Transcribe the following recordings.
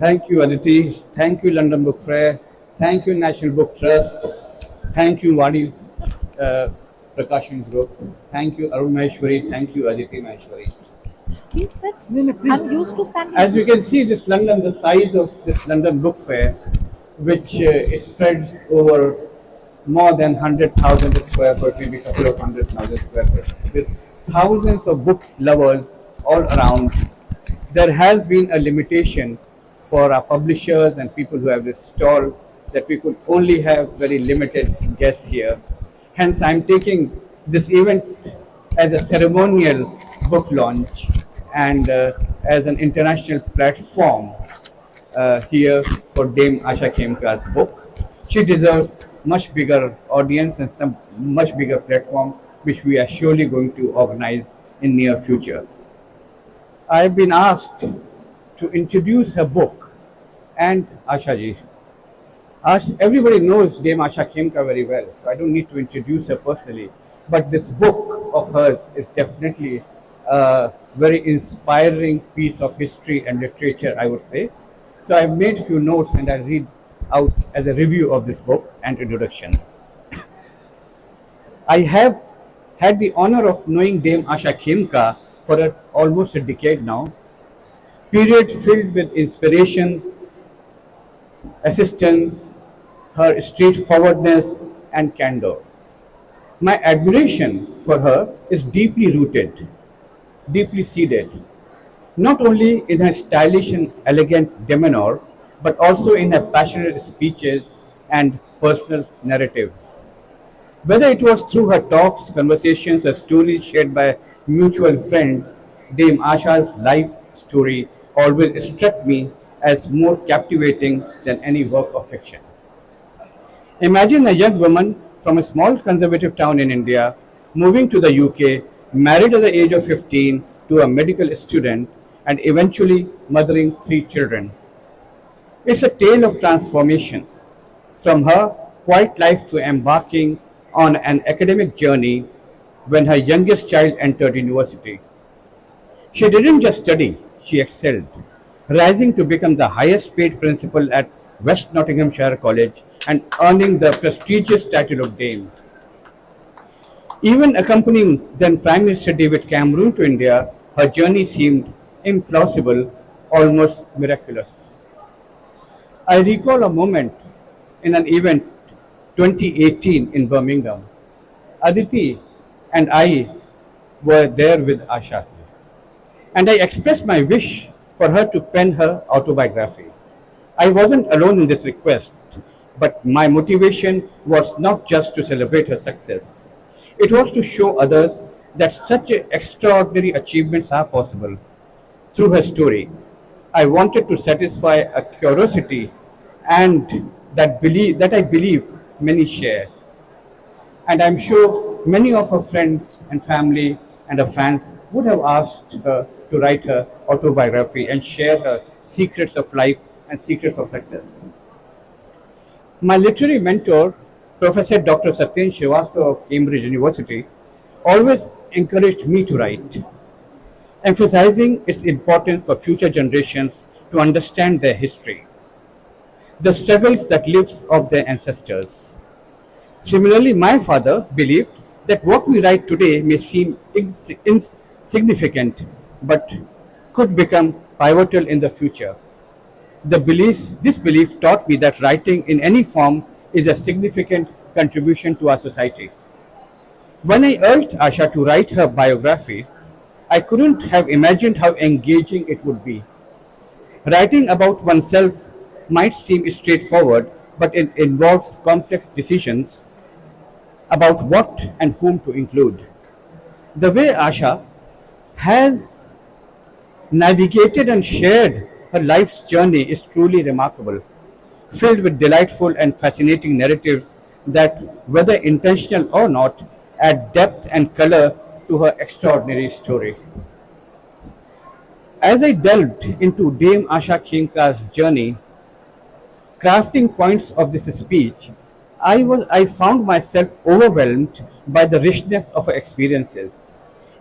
Thank you, Aditi. Thank you, London Book Fair. Thank you, National Book Trust. Thank you, Wadi uh, Prakashan Group. Thank you, Arun Maheshwari. Thank you, Aditi Maheshwari. Please sit. I'm used to standing. As you can see, the size of this London Book Fair, which it spreads over more than 100,000 square foot, maybe a couple of 100,000 square foot, with thousands of book lovers all around. There has been a limitation for our publishers and people who have this stall that we could only have very limited guests here. Hence, I'm taking this event as a ceremonial book launch and as an international platform here for Dame Asha Khemka's book. She deserves much bigger audience and some much bigger platform, which we are surely going to organize in near future. I've been asked to introduce her book and Asha ji. Everybody knows Dame Asha Khemka very well, so I don't need to introduce her personally. But this book of hers is definitely a very inspiring piece of history and literature, I would say. So I've made a few notes and I'll read out as a review of this book and introduction. I have had the honor of knowing Dame Asha Khemka for almost a decade now. Period filled with inspiration, assistance, her straightforwardness, and candor. My admiration for her is deeply rooted, deeply seated, not only in her stylish and elegant demeanor, but also in her passionate speeches and personal narratives. Whether it was through her talks, conversations, or stories shared by mutual friends, Dame Asha's life story always struck me as more captivating than any work of fiction. Imagine a young woman from a small conservative town in India moving to the UK, married at the age of 15 to a medical student, and eventually mothering three children. It's a tale of transformation, from her quiet life to embarking on an academic journey when her youngest child entered university. She didn't just study, she excelled, rising to become the highest paid principal at West Nottinghamshire College and earning the prestigious title of Dame. Even accompanying then Prime Minister David Cameron to India, her journey seemed implausible, almost miraculous. I recall a moment in an event 2018 in Birmingham. Aditi and I were there with Asha, and I expressed my wish for her to pen her autobiography. I wasn't alone in this request, but my motivation was not just to celebrate her success. It was to show others that such extraordinary achievements are possible. Through her story, I wanted to satisfy a curiosity and that I believe many share. And I'm sure many of her friends and family and her fans would have asked her to write her autobiography and share her secrets of life and secrets of success. My literary mentor, Professor Dr. Satyen Srivastava of Cambridge University, always encouraged me to write, emphasizing its importance for future generations to understand their history, the struggles that lived of their ancestors. Similarly, my father believed that what we write today may seem insignificant but could become pivotal in the future. This belief taught me that writing in any form is a significant contribution to our society. When I urged Asha to write her biography, I couldn't have imagined how engaging it would be. Writing about oneself might seem straightforward, but it involves complex decisions about what and whom to include. The way Asha has navigated and shared her life's journey is truly remarkable, filled with delightful and fascinating narratives that, whether intentional or not, add depth and color to her extraordinary story. As I delved into Dame Asha Khemka's journey, crafting points of this speech, I found myself overwhelmed by the richness of her experiences.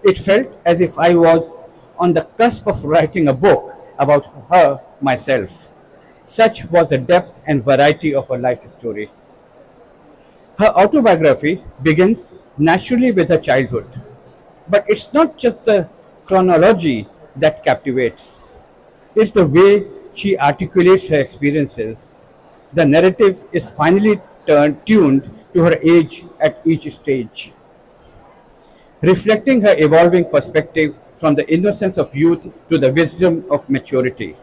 It felt as if I was on the cusp of writing a book about her myself. Such was the depth and variety of her life story. Her autobiography begins naturally with her childhood, but it's not just the chronology that captivates, it's the way she articulates her experiences. The narrative is finally tuned to her age at each stage, reflecting her evolving perspective from the innocence of youth to the wisdom of maturity.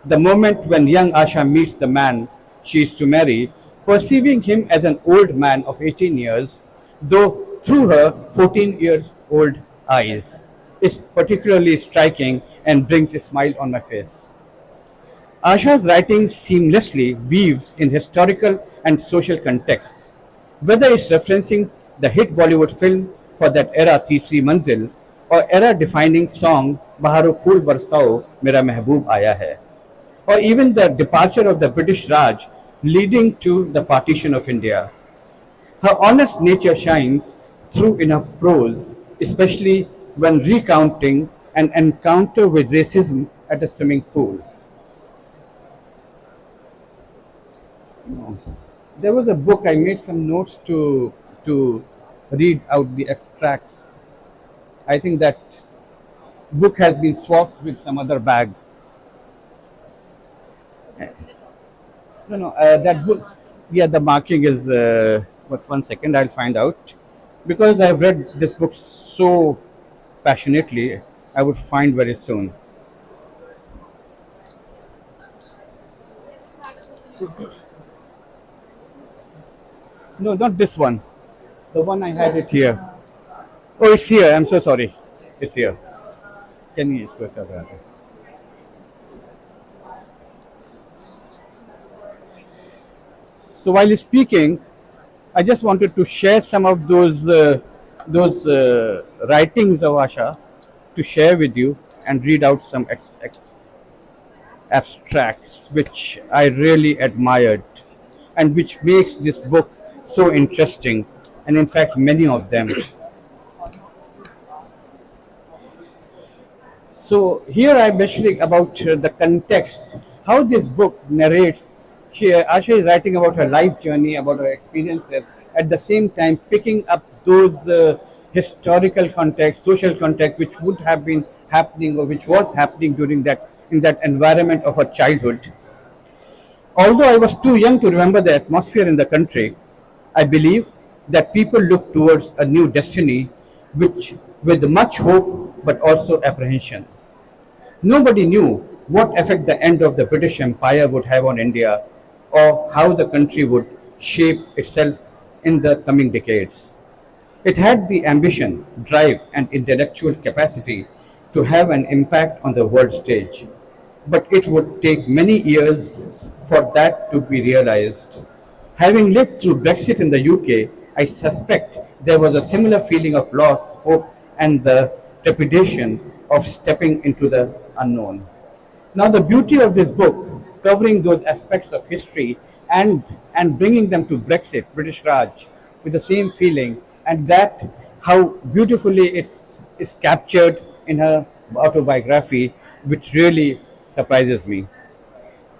The moment when young Asha meets the man she is to marry, perceiving him as an old man of 18 years, though through her 14 years old eyes, is particularly striking and brings a smile on my face. Asha's writing seamlessly weaves in historical and social contexts, whether it's referencing the hit Bollywood film for that era Teesri Manzil or era-defining song Baharo Phool Barsao Mera Mehboob Aaya Hai, or even the departure of the British Raj leading to the partition of India. Her honest nature shines through in her prose, especially when recounting an encounter with racism at a swimming pool. There was a book I made some notes to read out the extracts. I think that book has been swapped with some other bag. No, no, that book. Yeah, the marking is. But 1 second, I'll find out. Because I've read this book so passionately, I would find very soon. No, not this one. The one I had it here. Oh, it's here. I'm so sorry. It's here. Can you just quick up that? So while speaking, I just wanted to share some of those writings of Asha to share with you and read out some abstracts which I really admired and which makes this book so interesting, and in fact many of them. So here I'm mentioning about the context, how this book narrates. Asha is writing about her life journey, about her experiences, at the same time picking up those historical context, social context, which would have been happening or which was happening during that in that environment of her childhood. Although I was too young to remember the atmosphere in the country, I believe that people look towards a new destiny, which with much hope but also apprehension. Nobody knew what effect the end of the British Empire would have on India or how the country would shape itself in the coming decades. It had the ambition, drive, and intellectual capacity to have an impact on the world stage, but it would take many years for that to be realized. Having lived through Brexit in the UK, I suspect there was a similar feeling of loss, hope, and the trepidation of stepping into the unknown. Now, the beauty of this book, covering those aspects of history and bringing them to Brexit, British Raj, with the same feeling, and that how beautifully it is captured in her autobiography, which really surprises me.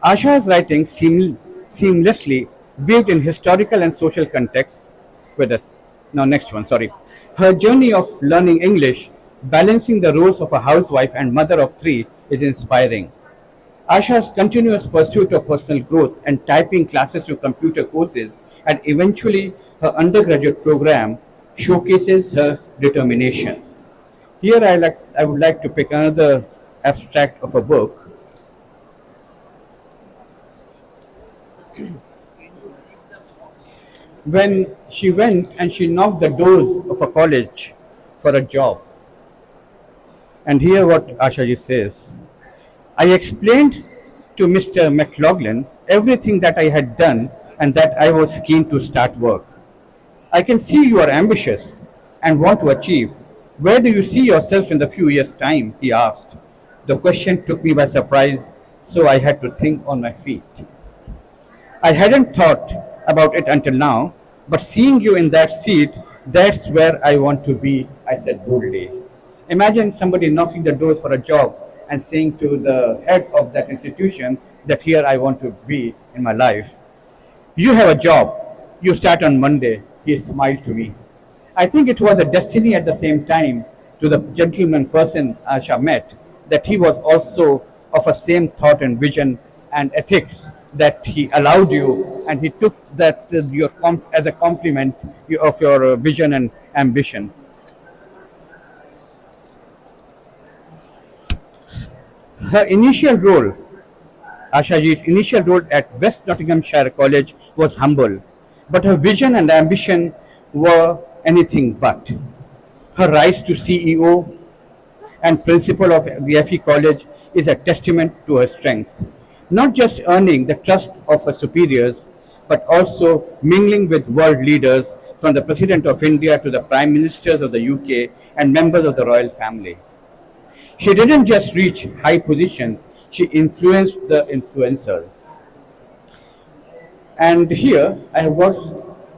Asha's writing seamlessly weaved in historical and social contexts with us. Now, next one, sorry. Her journey of learning English, balancing the roles of a housewife and mother of three, is inspiring. Asha's continuous pursuit of personal growth and typing classes to computer courses and eventually her undergraduate program showcases her determination. Here I would like to pick another abstract of a book. When she went and she knocked the doors of a college for a job. And here what Ashaji says. I explained to Mr. McLaughlin everything that I had done and that I was keen to start work. I can see you are ambitious and want to achieve. Where do you see yourself in the few years' time? He asked. The question took me by surprise, so I had to think on my feet. I hadn't thought about it until now, but seeing you in that seat, that's where I want to be, I said boldly. Imagine somebody knocking the doors for a job and saying to the head of that institution that here I want to be in my life. You have a job. You start on Monday. He smiled to me. I think it was a destiny at the same time to the gentleman person Asha met that he was also of a same thought and vision and ethics that he allowed you and he took that as a compliment of your vision and ambition. Her initial role, Ashaji's initial role at West Nottinghamshire College was humble, but her vision and ambition were anything but. Her rise to CEO and principal of the FE College is a testament to her strength, not just earning the trust of her superiors, but also mingling with world leaders from the President of India to the Prime Ministers of the UK and members of the royal family. She didn't just reach high positions, she influenced the influencers. And here I have got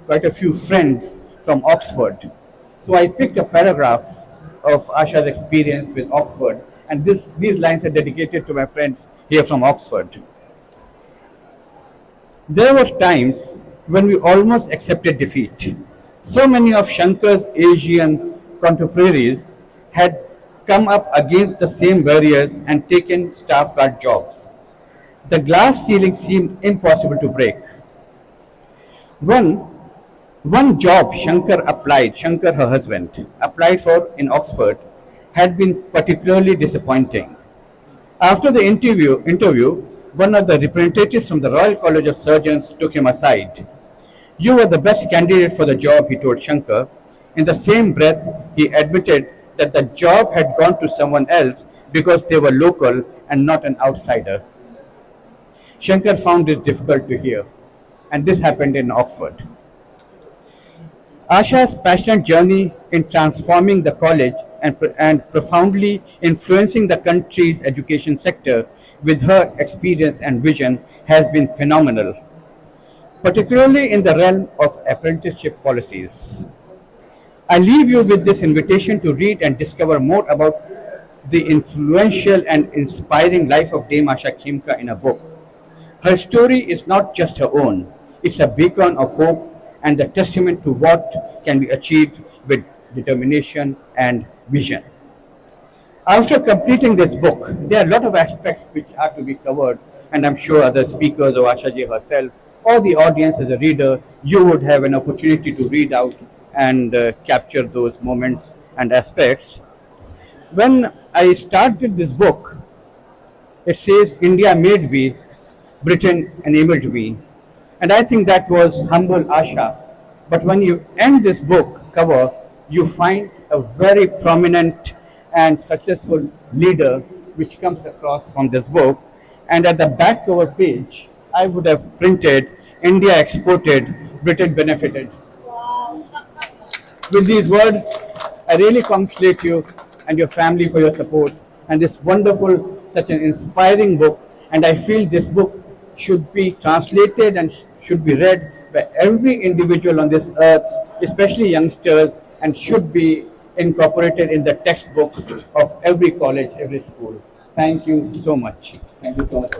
quite a few friends from Oxford. So I picked a paragraph of Asha's experience with Oxford, and these lines are dedicated to my friends here from Oxford. There were times when we almost accepted defeat. So many of Shankar's Asian contemporaries had come up against the same barriers and taken staff guard jobs. The glass ceiling seemed impossible to break. One job Shankar, her husband, applied for in Oxford had been particularly disappointing. After the interview, one of the representatives from the Royal College of Surgeons took him aside. You were the best candidate for the job, he told Shankar. In the same breath, he admitted that the job had gone to someone else because they were local and not an outsider. Shankar found this difficult to hear, and this happened in Oxford. Asha's passionate journey in transforming the college and profoundly influencing the country's education sector with her experience and vision has been phenomenal, particularly in the realm of apprenticeship policies. I leave you with this invitation to read and discover more about the influential and inspiring life of Dame Asha Khemka in a book. Her story is not just her own, it's a beacon of hope and a testament to what can be achieved with determination and vision. After completing this book, there are a lot of aspects which are to be covered, and I'm sure other speakers or Ashaji herself or the audience as a reader, you would have an opportunity to read out and capture those moments and aspects. When I started this book, it says, India made me, Britain enabled me. And I think that was humble Asha. But when you end this book cover, you find a very prominent and successful leader which comes across from this book. And at the back cover page, I would have printed, India exported, Britain benefited. With these words, I really congratulate you and your family for your support and this wonderful, such an inspiring book. And I feel this book should be translated and should be read by every individual on this earth, especially youngsters, and should be incorporated in the textbooks of every college, every school. Thank you so much. Thank you so much.